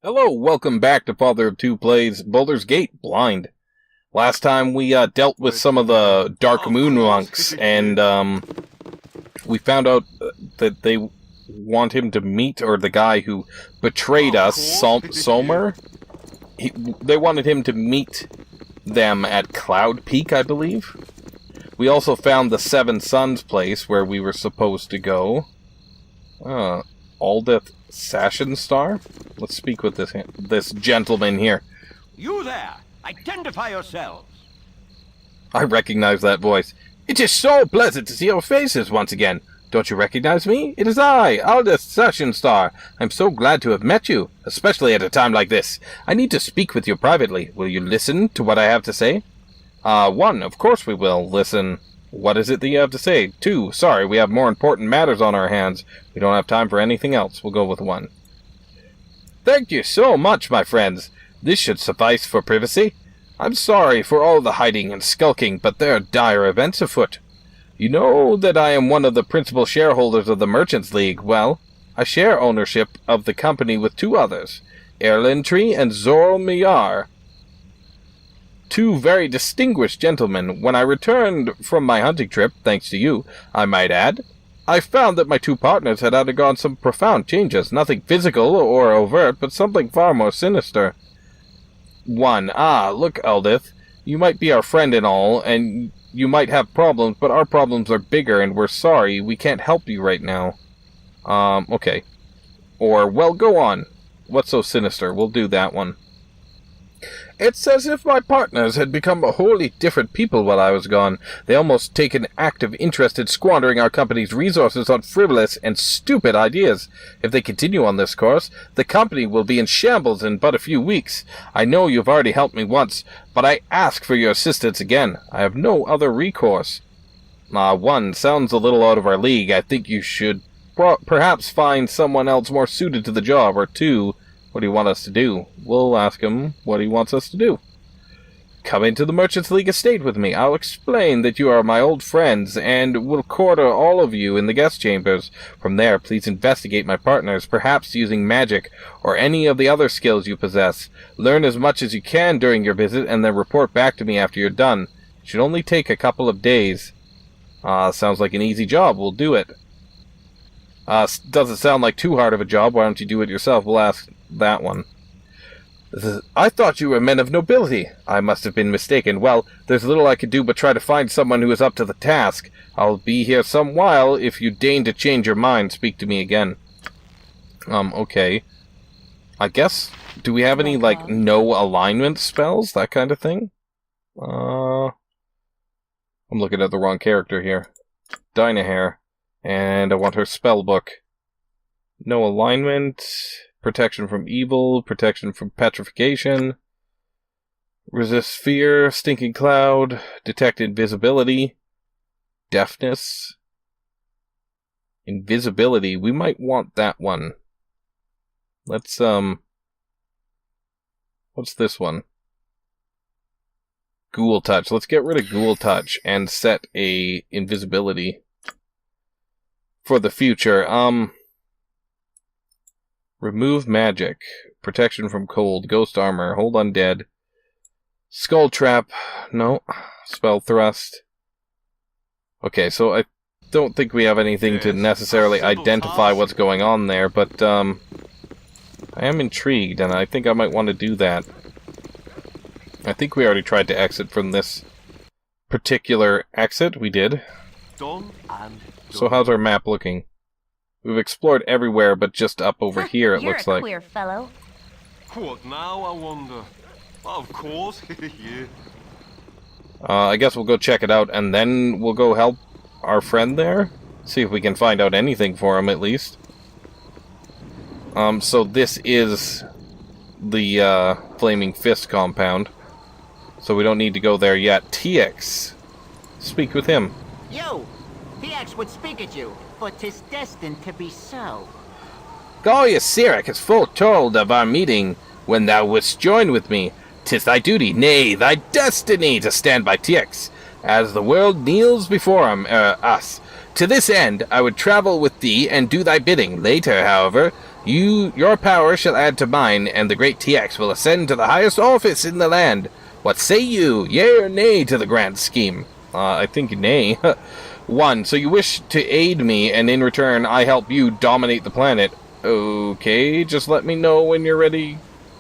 Hello, welcome back to Father of Two Plays Baldur's Gate Blind. Last time we dealt with some of the Dark Moon monks, and we found out that they want him to meet, or the guy who betrayed us, Somer. They wanted him to meet them at Cloud Peak, I believe. We also found the Seven Suns place where we were supposed to go. Aldeth Sashenstar? Let's speak with this gentleman here. You there! Identify yourselves! I recognize that voice. It is so pleasant to see your faces once again. Don't you recognize me? It is I, Aldeth Sashenstar. I'm so glad to have met you, especially at a time like this. I need to speak with you privately. Will you listen to what I have to say? 1, of course we will listen. What is it that you have to say? 2, sorry, we have more important matters on our hands. We don't have time for anything else. We'll go with 1. Thank you so much, my friends. This should suffice for privacy. I'm sorry for all the hiding and skulking, but there are dire events afoot. You know that I am one of the principal shareholders of the Merchants League. Well, I share ownership of the company with 2 others, Erlintry and Zorl Miyar. 2 very distinguished gentlemen. When I returned from my hunting trip, thanks to you, I might add, I found that my 2 partners had undergone some profound changes, nothing physical or overt, but something far more sinister. 1. Look, Aldith, you might be our friend and all, and you might have problems, but our problems are bigger, and we're sorry, we can't help you right now. Okay. Or, well, go on. What's so sinister? We'll do that one. It's as if my partners had become wholly different people while I was gone. They almost take an active interest in squandering our company's resources on frivolous and stupid ideas. If they continue on this course, the company will be in shambles in but a few weeks. I know you've already helped me once, but I ask for your assistance again. I have no other recourse. 1, sounds a little out of our league. I think you should perhaps find someone else more suited to the job, or 2, what do you want us to do? We'll ask him what he wants us to do. Come into the Merchants League estate with me. I'll explain that you are my old friends, and will quarter all of you in the guest chambers. From there, please investigate my partners, perhaps using magic, or any of the other skills you possess. Learn as much as you can during your visit, and then report back to me after you're done. It should only take a couple of days. Sounds like an easy job. We'll do it. Doesn't sound like too hard of a job. Why don't you do it yourself? We'll ask that one. I thought you were men of nobility. I must have been mistaken. Well, there's little I could do but try to find someone who is up to the task. I'll be here some while. If you deign to change your mind, speak to me again. Okay. I guess, do we have any, like, no alignment spells? That kind of thing? I'm looking at the wrong character here. Dynahair. And I want her spell book. No alignment, protection from evil, protection from petrification, resist fear, stinking cloud, detect invisibility, deafness, invisibility. We might want that one. Let's, what's this one? Ghoul touch. Let's get rid of ghoul touch and set a invisibility for the future. Remove magic, protection from cold, ghost armor, hold undead, skull trap, no, spell thrust. Okay, so I don't think we have anything to necessarily identify what's going on there, but I am intrigued, and I think I might want to do that. I think we already tried to exit from this particular exit. We did. So how's our map looking? We've explored everywhere, but just up over here, it looks like. You're a queer fellow. What now, I wonder? Of course, yeah. I guess we'll go check it out, and then we'll go help our friend there? See if we can find out anything for him, at least. So this is the, Flaming Fist compound. So we don't need to go there yet. TX. Speak with him. You! TX would speak at you, but 'tis destined to be so. Gallia Sirak has foretold of our meeting when thou wouldst join with me. 'Tis thy duty, nay, thy destiny, to stand by TX, as the world kneels before us. To this end, I would travel with thee and do thy bidding. Later, however, Your power shall add to mine, and the great TX will ascend to the highest office in the land. What say you, yea or nay to the grand scheme? I think nay. 1. So you wish to aid me, and in return I help you dominate the planet. Okay, just let me know when you're ready,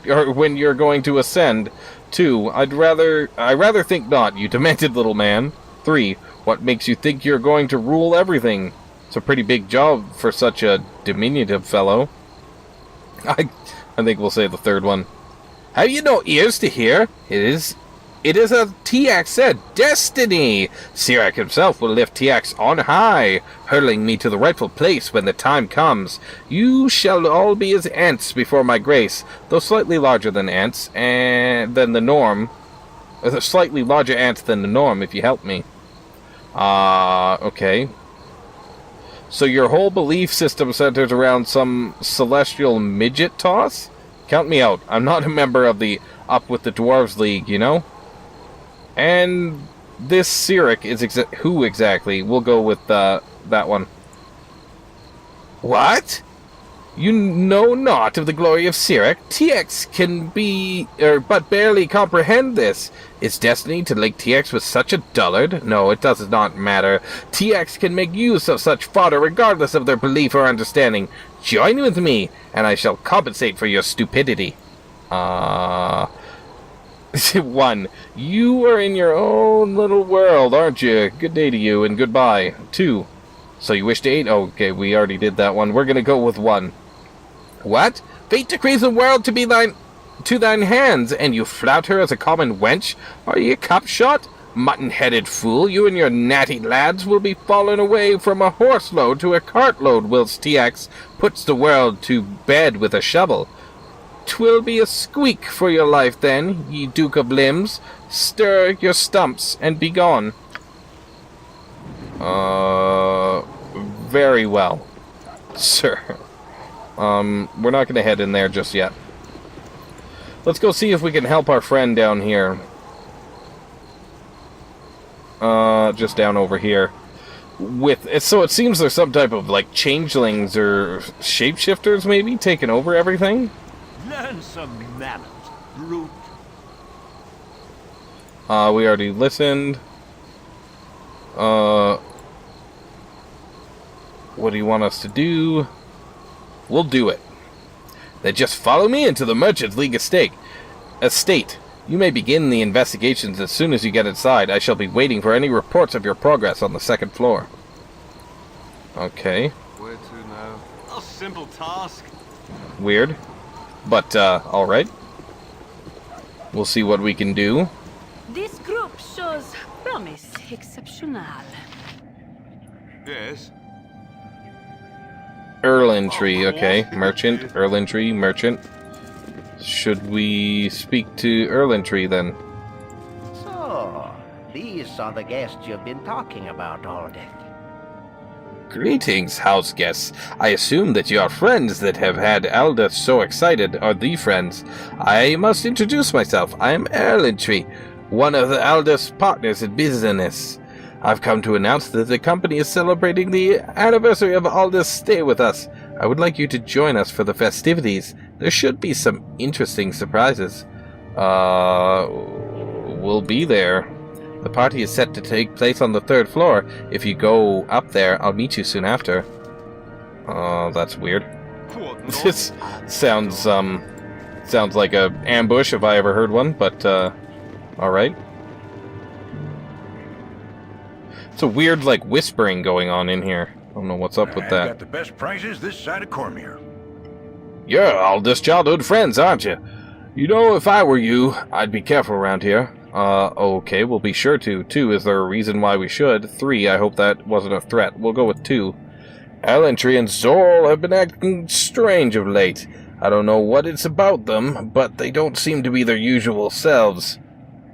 or when you're going to ascend. 2. I rather think not, you demented little man. 3. What makes you think you're going to rule everything? It's a pretty big job for such a diminutive fellow. I think we'll say the third one. Have you no ears to hear? It is as TX said, destiny! Sirak himself will lift TX on high, hurling me to the rightful place when the time comes. You shall all be as ants before my grace, though slightly larger than ants, and than the norm. Slightly larger ants than the norm, if you help me. Okay. So your whole belief system centers around some celestial midget toss? Count me out. I'm not a member of the Up with the Dwarves League, you know? And this Sirak is who exactly? We'll go with that one. What? You know not of the glory of Sirak? TX can but barely comprehend this. Is destiny to link TX with such a dullard? No, it does not matter. TX can make use of such fodder regardless of their belief or understanding. Join with me, and I shall compensate for your stupidity. 1. You are in your own little world, aren't you? Good day to you, and goodbye. 2. So you wish to aid? Okay, we already did that one. We're gonna go with 1. What? Fate decrees the world to be to thine hands, and you flout her as a common wench? Are ye cup-shot? Mutton-headed fool, you and your natty lads will be fallen away from a horse-load to a cart-load whilst TX puts the world to bed with a shovel. 'Twill be a squeak for your life then, ye Duke of Limbs. Stir your stumps and be gone. Very well, sir. We're not going to head in there just yet. Let's go see if we can help our friend down here. Just down over here. So it seems there's some type of, like, changelings or shapeshifters, maybe, taking over everything? Learn some manners, brute. We already listened. What do you want us to do? We'll do it. Then just follow me into the Merchants League estate. You may begin the investigations as soon as you get inside. I shall be waiting for any reports of your progress on the 2nd floor. Okay. Where to now? A simple task. Weird. But, alright. We'll see what we can do. This group shows promise exceptional. Yes. Erlentry, okay. Merchant, Erlentry, merchant. Should we speak to Erlentry then? So, these are the guests you've been talking about all day. Greetings, house guests. I assume that your friends that have had Aldous so excited are the friends. I must introduce myself. I am Erlentry, one of the Aldous partners in business. I've come to announce that the company is celebrating the anniversary of Aldous' stay with us. I would like you to join us for the festivities. There should be some interesting surprises. We'll be there. The party is set to take place on the 3rd floor. If you go up there, I'll meet you soon after. Oh, that's weird. This sounds like a ambush if I ever heard one, but, alright. It's a weird, like, whispering going on in here. I don't know what's up with that. Got the best prices this side of Cormier. You're Aldous' childhood friends, aren't you? You know, if I were you, I'd be careful around here. Okay, we'll be sure to. 2, is there a reason why we should? 3, I hope that wasn't a threat. We'll go with 2. Erlentry and Zorl have been acting strange of late. I don't know what it's about them, but they don't seem to be their usual selves.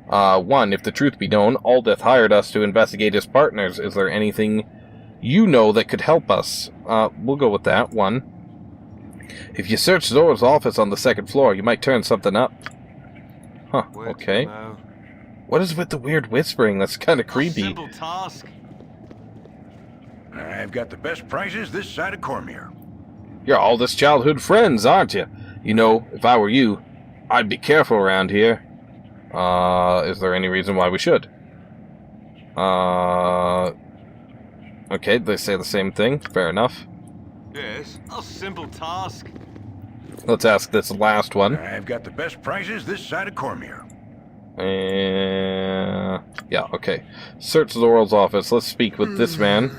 1, if the truth be known, Aldith hired us to investigate his partners. Is there anything you know that could help us? We'll go with that. 1. If you search Zor's office on the 2nd floor, you might turn something up. Huh, okay. What is with the weird whispering? That's kind of creepy. Simple task. I've got the best prices this side of Cormier. You're Aldous' childhood friends, aren't you? You know, if I were you, I'd be careful around here. Is there any reason why we should? Okay, they say the same thing. Fair enough. Yes, a simple task. Let's ask this last one. I've got the best prizes this side of Cormier. Yeah, okay. Search Zoral's office. Let's speak with this man.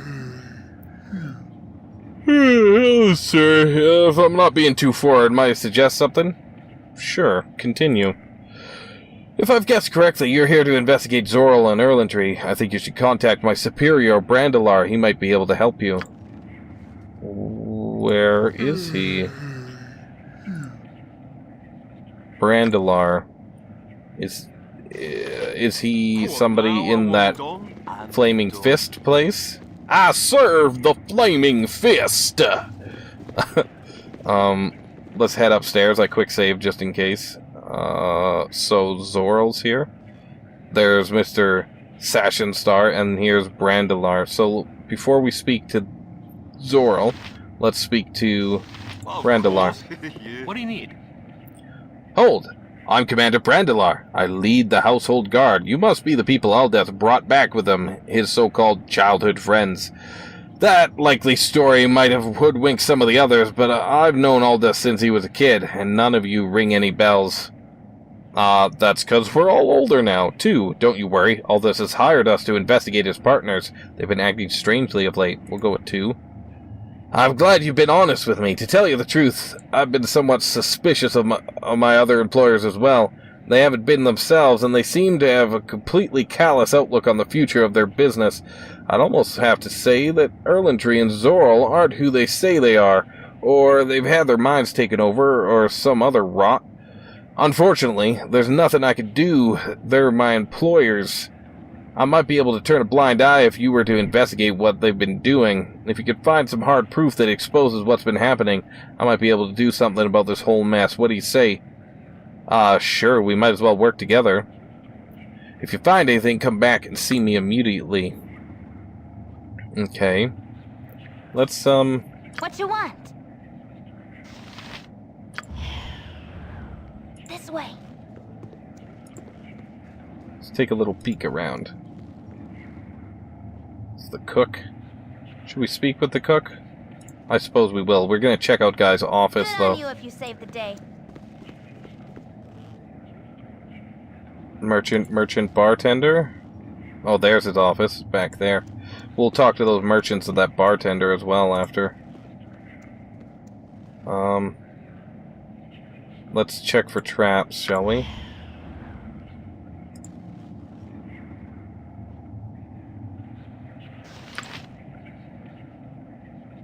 Hello, sir. If I'm not being too forward, might I suggest something? Sure, continue. If I've guessed correctly, you're here to investigate Zoral and Erlentry. I think you should contact my superior, Brandelar. He might be able to help you. Where is he? Brandelar. Is he somebody in that Flaming Fist place? I serve the Flaming Fist! Let's head upstairs. I quick save just in case. So Zoral's here. There's Mr. Sashenstar, and here's Brandelar. So before we speak to Zoral, let's speak to Brandelar. What do you need? Hold! I'm Commander Brandelar. I lead the household guard. You must be the people Aldeth brought back with him, his so-called childhood friends. That likely story might have hoodwinked some of the others, but I've known Aldeth since he was a kid, and none of you ring any bells. That's 'cause we're all older now, too. Don't you worry. Aldeth has hired us to investigate his partners. They've been acting strangely of late. We'll go with 2. I'm glad you've been honest with me. To tell you the truth, I've been somewhat suspicious of my other employers as well. They haven't been themselves, and they seem to have a completely callous outlook on the future of their business. I'd almost have to say that Erlentry and Zoral aren't who they say they are, or they've had their minds taken over, or some other rot. Unfortunately, there's nothing I could do. They're my employers. I might be able to turn a blind eye if you were to investigate what they've been doing. If you could find some hard proof that exposes what's been happening, I might be able to do something about this whole mess. What do you say? Sure, we might as well work together. If you find anything, come back and see me immediately. Okay. Let's, What you want? This way. let's take a little peek around. It's the cook. Should we speak with the cook? I suppose we will. We're gonna check out Guy's office, Good on though. you if you save the day. Merchant bartender? Oh, there's his office, back there. We'll talk to those merchants and that bartender as well after. Let's check for traps, shall we?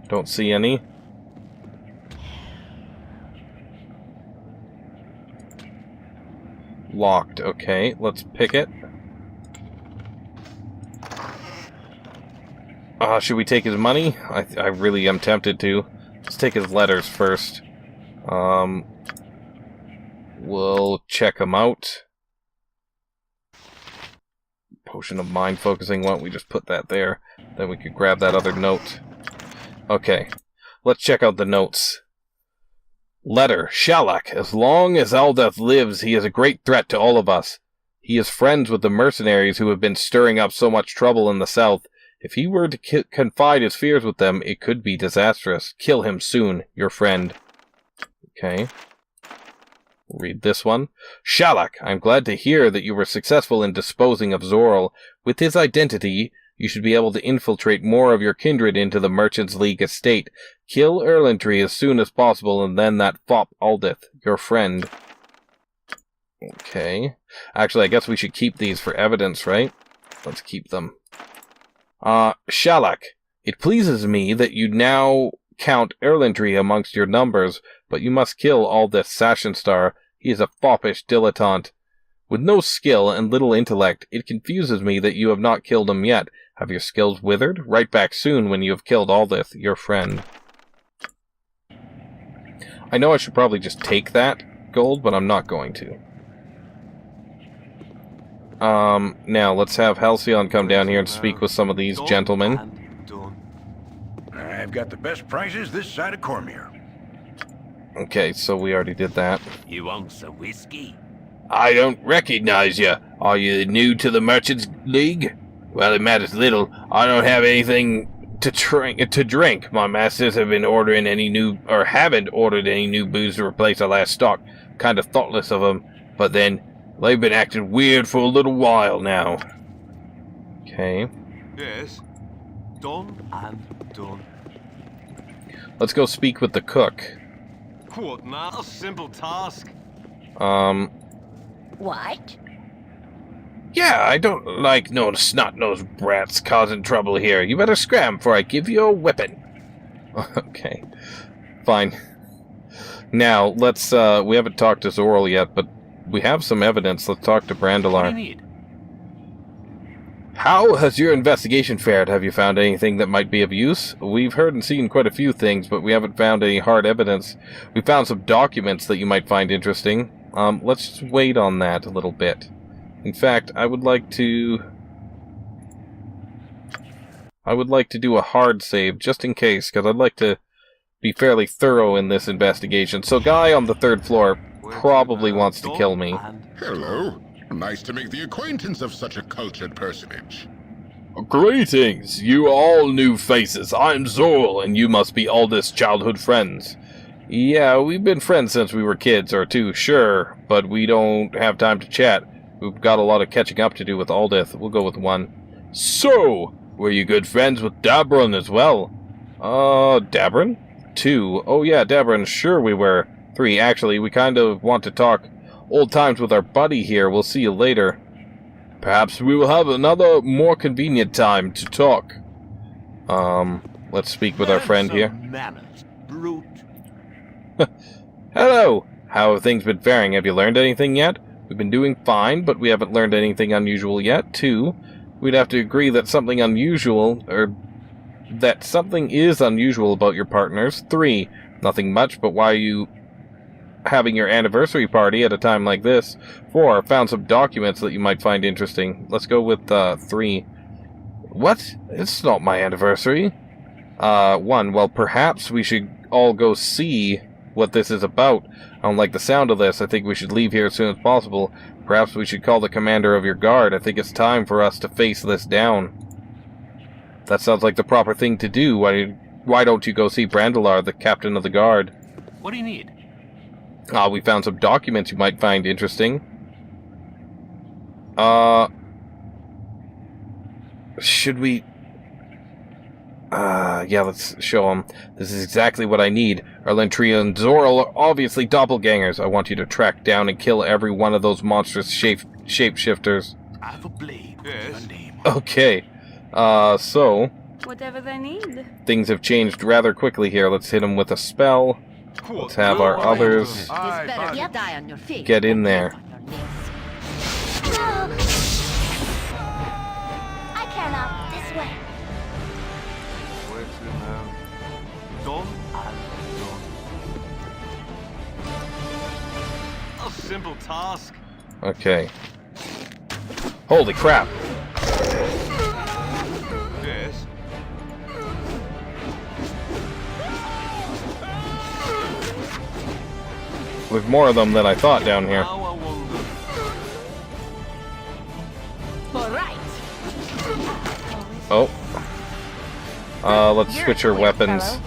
Don't see any. Locked, okay, let's pick it. Should we take his money? I really am tempted to. Let's take his letters first. We'll check them out. Potion of mind focusing, why don't we just put that there? Then we could grab that other note. Okay, let's check out the notes. Letter, Shalak. As long as Aldeth lives, he is a great threat to all of us. He is friends with the mercenaries who have been stirring up so much trouble in the south. If he were to confide his fears with them, it could be disastrous. Kill him soon, your friend. Okay. We'll read this one. Shalak, I'm glad to hear that you were successful in disposing of Zoral. With his identity, you should be able to infiltrate more of your kindred into the Merchants League estate. Kill Erlentry as soon as possible, and then that fop Aldith, your friend. Okay. Actually, I guess we should keep these for evidence, right? Let's keep them. Shalak, it pleases me that you now count Erlentry amongst your numbers, but you must kill Aldith Sashenstar. He is a foppish dilettante. With no skill and little intellect, it confuses me that you have not killed him yet. Have your skills withered? Write back soon when you have killed Aldith, your friend. I know I should probably just take that gold, but I'm not going to. Now let's have Halcyon come down here and speak with some of these gentlemen. I've got the best prizes this side of Cormier. Okay, so we already did that. You want some whiskey? I don't recognize you. Are you new to the Merchants League? Well, it matters little. I don't have anything to drink. My masters have been haven't ordered any new booze to replace our last stock. Kind of thoughtless of them, but then they've been acting weird for a little while now. Okay. Yes. Done and done. Let's go speak with the cook. What now? A simple task. What? Yeah, I don't like no snot-nosed brats causing trouble here. You better scram before I give you a whipping. Okay. Fine. Now, let's, we haven't talked to Zorl yet, but we have some evidence. Let's talk to Brandelar. What do you need? How has your investigation fared? Have you found anything that might be of use? We've heard and seen quite a few things, but we haven't found any hard evidence. We found some documents that you might find interesting. Let's just wait on that a little bit. In fact, I would like to do a hard save, just in case, because I'd like to be fairly thorough in this investigation. So, guy on the 3rd floor probably wants to kill me. Hello. Nice to make the acquaintance of such a cultured personage. Greetings, you all new faces. I'm Zorl, and you must be Aldous' childhood friends. Yeah, we've been friends since we were kids, or two, sure, but we don't have time to chat. We've got a lot of catching up to do with Aldith. We'll go with 1. So, were you good friends with Dabron as well? Dabron? 2. Oh yeah, Dabron, sure we were. 3, actually, we kind of want to talk old times with our buddy here. We'll see you later. Perhaps we will have another more convenient time to talk. Let's speak with our friend here. Manners, brute. Hello! How have things been faring? Have you learned anything yet? We've been doing fine, but we haven't learned anything unusual yet. 2, we'd have to agree that something unusual, or that something is unusual about your partners. 3, nothing much, but why are you having your anniversary party at a time like this? 4, found some documents that you might find interesting. Let's go with 3. What? It's not my anniversary. 1, well, perhaps we should all go see what this is about. I don't like the sound of this. I think we should leave here as soon as possible. Perhaps we should call the commander of your guard. I think it's time for us to face this down. That sounds like the proper thing to do. Why don't you go see Brandelar, the captain of the guard? What do you need? We found some documents you might find interesting. Should we... yeah, let's show him. This is exactly what I need. Erlentria and Zorl are obviously doppelgangers. I want you to track down and kill every one of those monstrous shapeshifters. I have a blade. Yes. A name. Okay. So... Whatever they need. things have changed rather quickly here. Let's hit them with a spell. Let's have our others It's better Yep. to die on your feet. get in there. I care not. This way. Where to now? Done and done. A simple task. Okay. Holy crap. Yes. There's more of them than I thought down here. Now I wonder. All right. Oh. Let's switch our weapons.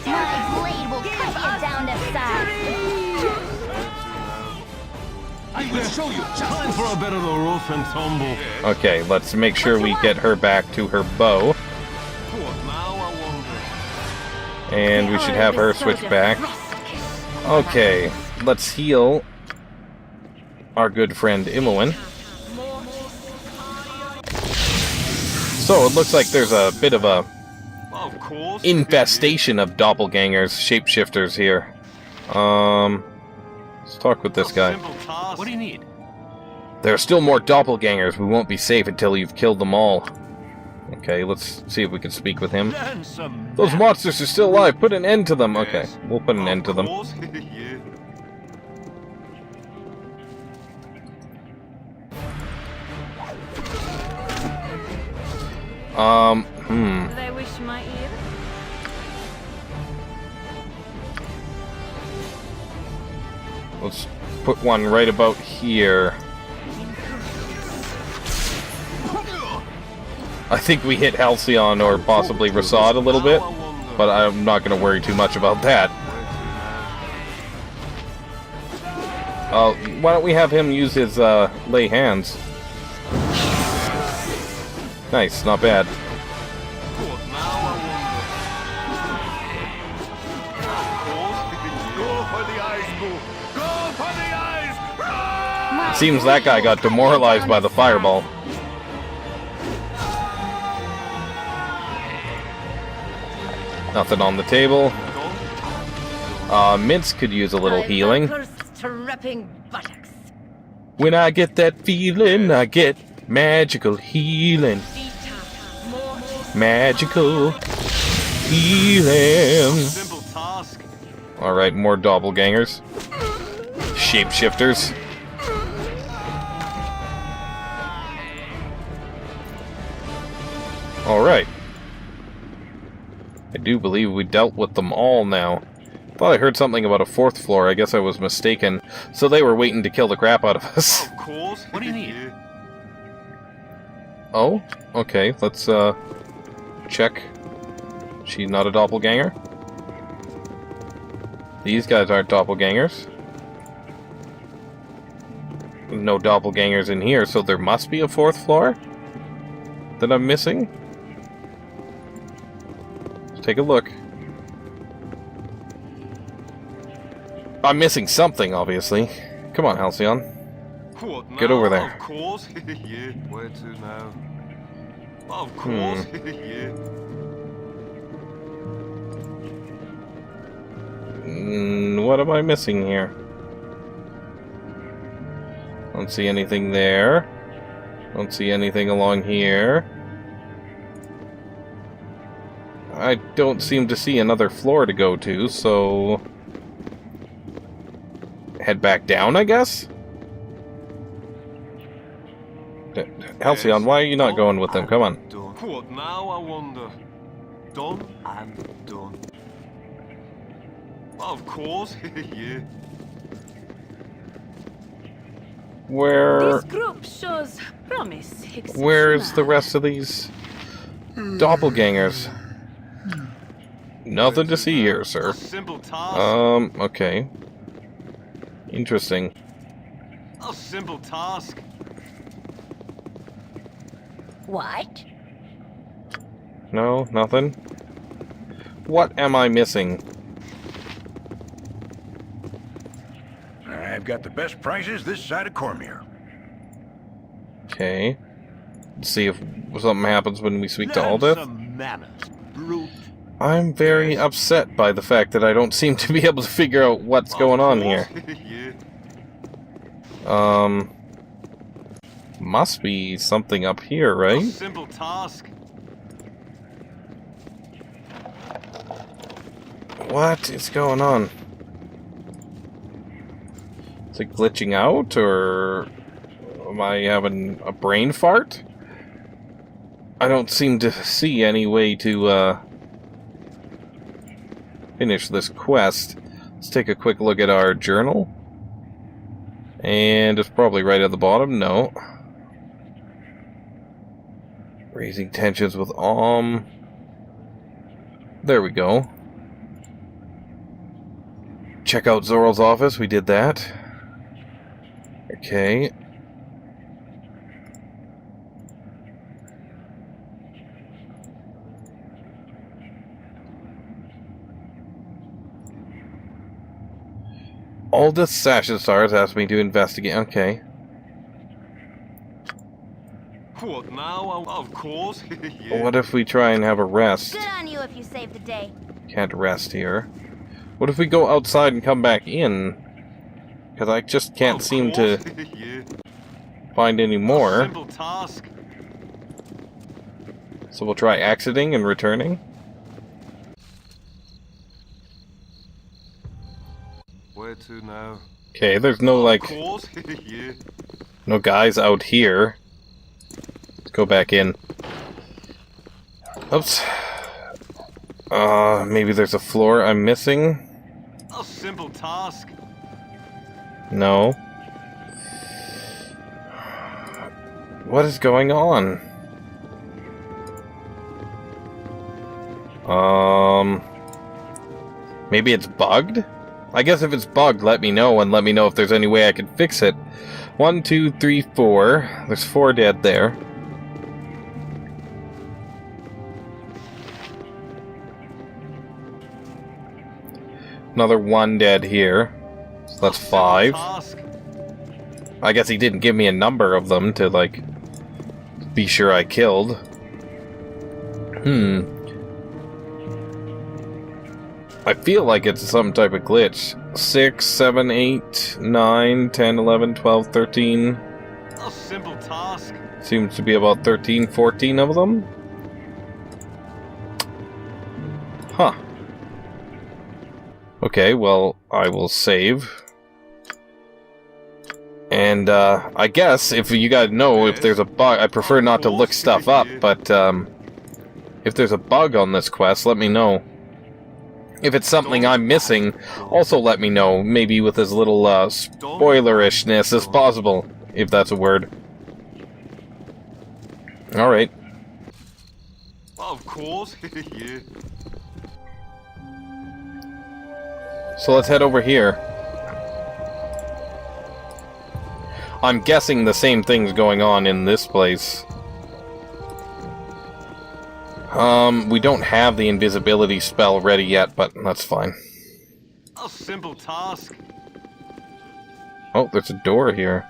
My blade will cut you down to size. I will show you. Time for a bit of the rough and tumble. Okay, let's make sure we get her back to her bow. What now I wonder. And we should have her switch back. Okay, let's heal our good friend Imoen. So it looks like there's a bit of a Of course. infestation of doppelgangers, shapeshifters here. Let's talk with this guy. Simple task. What do you need? There are still more doppelgangers. We won't be safe until you've killed them all. Okay, let's see if we can speak with him. Learn some Those manners. monsters are still alive. Put an end to them. Okay, we'll put an end to them. Of course. Yeah. They wish my ear. Let's put one right about here. I think we hit Halcyon or possibly Rasad a little bit, but I'm not going to worry too much about that. Why don't we have him use his lay hands? Nice, not bad. Seems that guy got demoralized by the fireball. Nothing on the table. Mince could use a little healing. When I get that feeling, I get magical healing. Magical healing. Alright, more doppelgangers. Shapeshifters. Alright. I do believe we dealt with them all now. Thought I heard something about a fourth floor. I guess I was mistaken. So they were waiting to kill the crap out of us. Of course. What do you need? Oh, okay. Let's check. She's not a doppelganger. These guys aren't doppelgangers. No doppelgangers in here, so there must be a fourth floor that I'm missing. Let's take a look. I'm missing something, obviously. Come on, Halcyon. What now? Get over there. Of course. Yeah. Where to now? Of course. Yeah. What am I missing here? Don't see anything there. Don't see anything along here. I don't seem to see another floor to go to, so... head back down, I guess? Halcyon, why are you not going with them? Come on. What now, I wonder? Done and done. Of course, yeah. Where... This group shows promise. where's the rest of these doppelgangers? Nothing to see here, sir. Simple task. Okay. Interesting. A simple task. What? No, nothing. What am I missing? I've got the best prices this side of Cormier. Okay. Let's see if something happens when we speak to Aldith. I'm very upset by the fact that I don't seem to be able to figure out what's going on here. Must be something up here, right? Simple task. What is going on? Is it glitching out, or am I having a brain fart? I don't seem to see any way to finish this quest. Let's take a quick look at our journal. And it's probably right at the bottom. No. Raising tensions with There we go. Check out Zoral's office. We did that. Okay. Aldous Sashenstar asked me to investigate. Okay. What now? Of course. Yeah. What if we try and have a rest? Good on you if you saved the day. Can't rest here. What if we go outside and come back in? Because I just can't seem to Yeah. find any more. Simple task. So we'll try exiting and returning. Where to now? Okay, there's no, like, Of course. Yeah. no guys out here. Let's go back in. Oops. Maybe there's a floor I'm missing. A simple task. No. What is going on? Maybe it's bugged? I guess if it's bugged, let me know, and let me know if there's any way I can fix it. 1, 2, 3, 4. There's 4 dead there. Another 1 dead here. So that's 5. I guess he didn't give me a number of them to, like, be sure I killed. I feel like it's some type of glitch. 6, 7, 8, 9, 10, 11, 12, 13. A simple task. Seems to be about 13, 14 of them. Huh. Okay, well, I will save. And, I guess, if you guys know if there's a bug, I prefer not to look stuff up, but, if there's a bug on this quest, let me know. If it's something I'm missing, also let me know, maybe with as little, spoilerishness as possible, if that's a word. Alright. Of course, yeah. So let's head over here. I'm guessing the same thing's going on in this place. We don't have the invisibility spell ready yet, but that's fine. A simple task. Oh, there's a door here.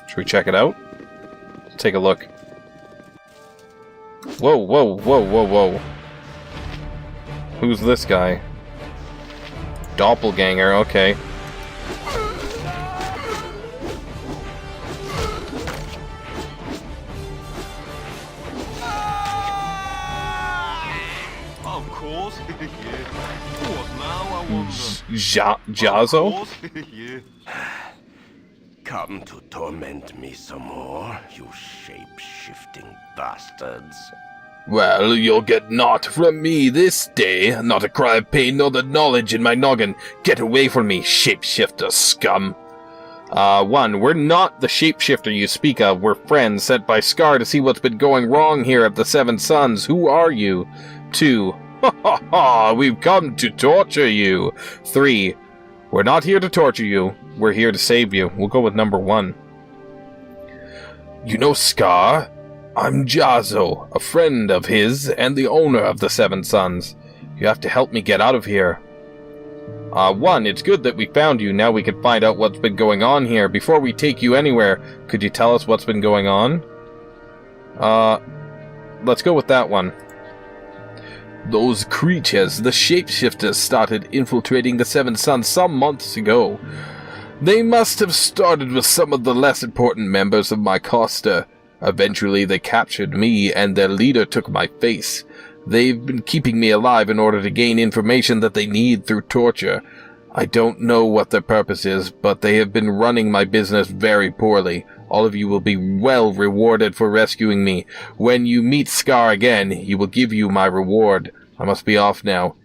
Should we check it out? Let's take a look. Whoa, whoa, whoa, whoa, whoa. Who's this guy? Doppelganger, okay. Of course, yeah. What now, I wonder? Jazo? Of course, yeah. Come to torment me some more, you shape-shifting bastards. Well, you'll get naught from me this day. Not a cry of pain, nor the knowledge in my noggin. Get away from me, shapeshifter scum. 1. We're not the shapeshifter you speak of. We're friends sent by Scar to see what's been going wrong here at the Seven Suns. Who are you? 2. Ha ha ha! We've come to torture you. 3. We're not here to torture you. We're here to save you. We'll go with number 1. You know Scar? I'm Jazo, a friend of his and the owner of the Seven Suns. You have to help me get out of here. 1, it's good that we found you. Now we can find out what's been going on here. Before we take you anywhere, could you tell us what's been going on? Let's go with that one. Those creatures, the shapeshifters, started infiltrating the Seven Suns some months ago. They must have started with some of the less important members of my Costa. Eventually they captured me, and their leader took my face. They've been keeping me alive in order to gain information that they need through torture. I don't know what their purpose is, but they have been running my business very poorly. All of you will be well rewarded for rescuing me. When you meet Scar again, he will give you my reward. I must be off now.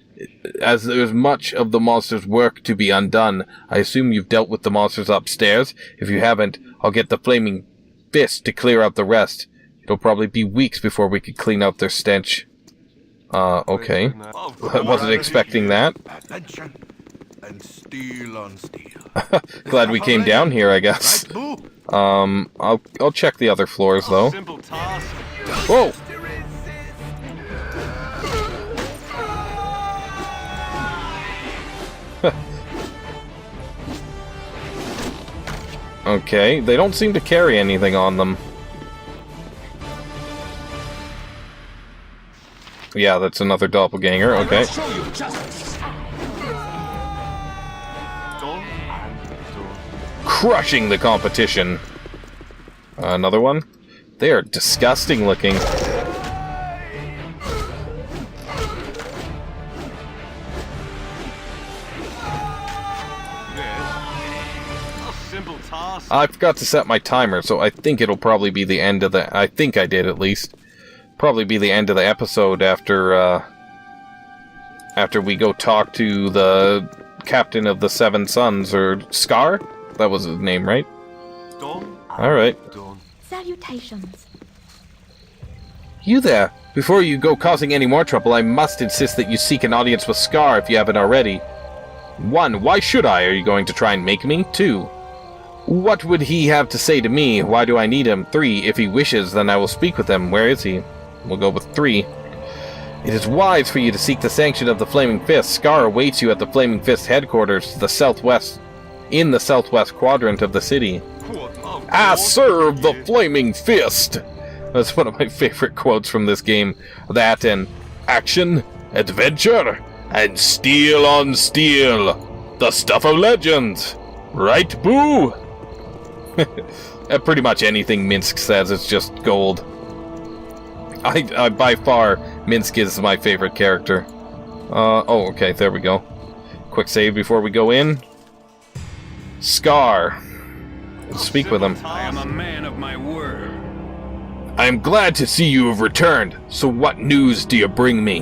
As there's much of the monster's work to be undone, I assume you've dealt with the monsters upstairs. If you haven't, I'll get the flaming fist to clear out the rest. It'll probably be weeks before we can clean out their stench. Okay. I wasn't expecting that. Attention and steel on steel. Glad we came down here, I guess. I'll check the other floors though. Simple task. Whoa! Okay, they don't seem to carry anything on them. Yeah, that's another doppelganger, okay. Crushing the competition. Another one? They are disgusting looking. I forgot to set my timer, so I think it'll probably be the end of the... I think I did, at least. Probably be the end of the episode after, after we go talk to the captain of the Seven Sons, or Scar? That was his name, right? Done. Alright. Done. Salutations. You there! Before you go causing any more trouble, I must insist that you seek an audience with Scar if you haven't already. 1. Why should I? Are you going to try and make me? 2. What would he have to say to me? Why do I need him? 3. If he wishes, then I will speak with him. Where is he? We'll go with 3. It is wise for you to seek the sanction of the Flaming Fist. Scar awaits you at the Flaming Fist headquarters, in the southwest quadrant of the city. What? Of I course. serve the Yeah. Flaming Fist! That's one of my favorite quotes from this game. That and action, adventure, and steel on steel. The stuff of legends. Right, Boo? Pretty much anything Minsk says is just gold. I by far, Minsk is my favorite character. Oh, okay, there we go. Quick save before we go in. Scar. Let's speak with him. I am a man of my word. I am glad to see you have returned. So what news do you bring me?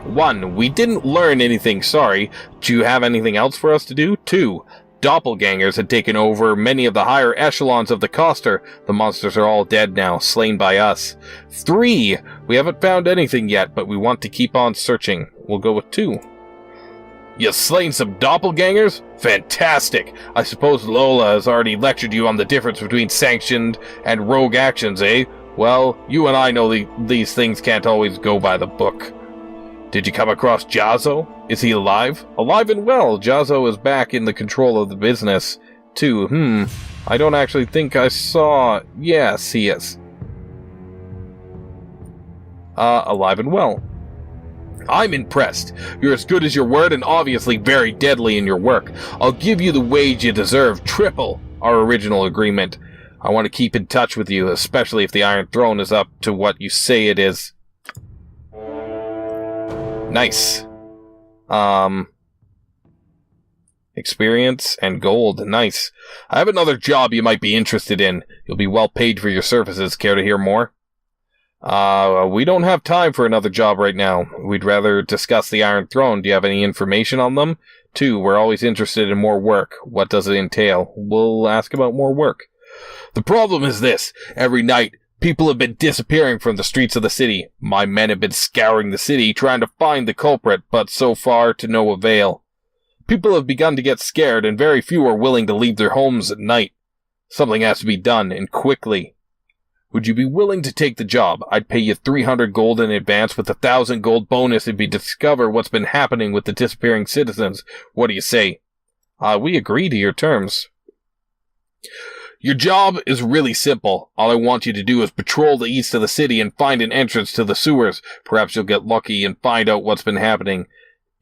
1. We didn't learn anything, sorry. Do you have anything else for us to do? 2. Doppelgangers had taken over many of the higher echelons of the Coster. The monsters are all dead now, slain by us. 3. We haven't found anything yet, but we want to keep on searching. We'll go with 2. You slain some doppelgangers? Fantastic! I suppose Lola has already lectured you on the difference between sanctioned and rogue actions, eh? Well, you and I know these things can't always go by the book. Did you come across Jazzo? Is he alive? Alive and well. Jazzo is back in the control of the business. 2. I don't actually think I saw... Yes, he is. Alive and well. I'm impressed. You're as good as your word and obviously very deadly in your work. I'll give you the wage you deserve, triple our original agreement. I want to keep in touch with you, especially if the Iron Throne is up to what you say it is. Nice. Experience and gold. Nice. I have another job you might be interested in. You'll be well paid for your services. Care to hear more? We don't have time for another job right now. We'd rather discuss the Iron Throne. Do you have any information on them? 2. We're always interested in more work. What does it entail? We'll ask about more work. The problem is this. Every night, people have been disappearing from the streets of the city. My men have been scouring the city, trying to find the culprit, but so far to no avail. People have begun to get scared, and very few are willing to leave their homes at night. Something has to be done, and quickly. Would you be willing to take the job? I'd pay you 300 gold in advance with 1,000 gold bonus if you discover what's been happening with the disappearing citizens. What do you say? We agree to your terms. Your job is really simple. All I want you to do is patrol the east of the city and find an entrance to the sewers. Perhaps you'll get lucky and find out what's been happening.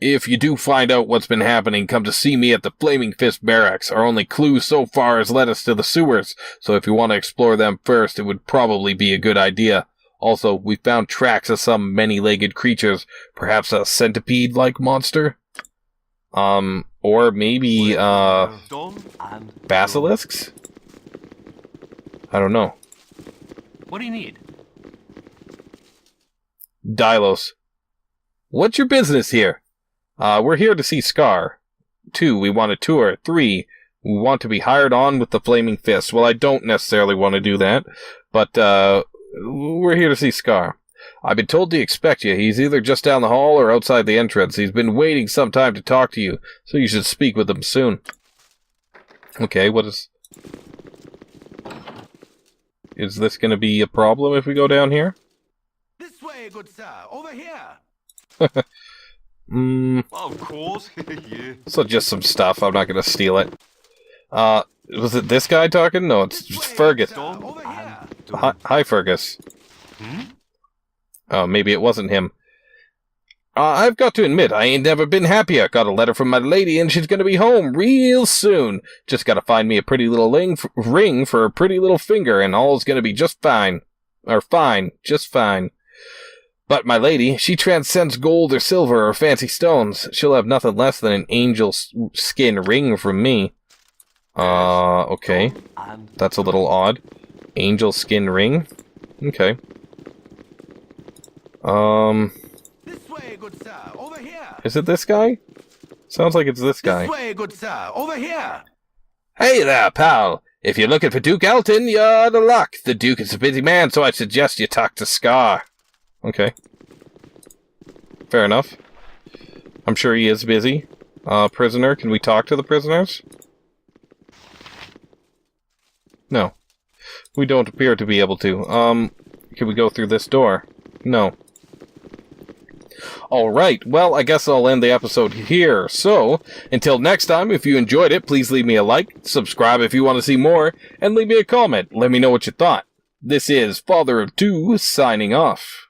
If you do find out what's been happening, come to see me at the Flaming Fist Barracks. Our only clue so far has led us to the sewers, so if you want to explore them first, it would probably be a good idea. Also, we found tracks of some many-legged creatures, perhaps a centipede-like monster? Or maybe, Done and basilisks? I don't know. What do you need? Dylos. What's your business here? We're here to see Scar. 2, we want a tour. 3, we want to be hired on with the Flaming Fist. Well, I don't necessarily want to do that, but, we're here to see Scar. I've been told to expect you. He's either just down the hall or outside the entrance. He's been waiting some time to talk to you, so you should speak with him soon. Okay, what is... Is this going to be a problem if we go down here? This way, good sir. Over here. Of course. Yeah. So just some stuff. I'm not going to steal it. Was it this guy talking? No, it's Fergus. Done Over here. and done. Hi, Fergus. Oh, maybe it wasn't him. I've got to admit, I ain't never been happier. Got a letter from my lady, and she's gonna be home real soon. Just gotta find me a pretty little ring for a pretty little finger, and all's gonna be just fine. Or fine, just fine. But my lady, she transcends gold or silver or fancy stones. She'll have nothing less than an angel skin ring from me. Okay. And That's a little odd. Angel skin ring? Okay. This way, good sir. Over here. Is it this guy? Sounds like it's this guy. This way, good sir. Over here. Hey there, pal. If you're looking for Duke Elton, you're out of luck. The Duke is a busy man, so I suggest you talk to Scar. Okay. Fair enough. I'm sure he is busy. Prisoner, can we talk to the prisoners? No. We don't appear to be able to. Can we go through this door? No. Alright, well, I guess I'll end the episode here. So, until next time, if you enjoyed it, please leave me a like, subscribe if you want to see more, and leave me a comment. Let me know what you thought. This is Father of Two, signing off.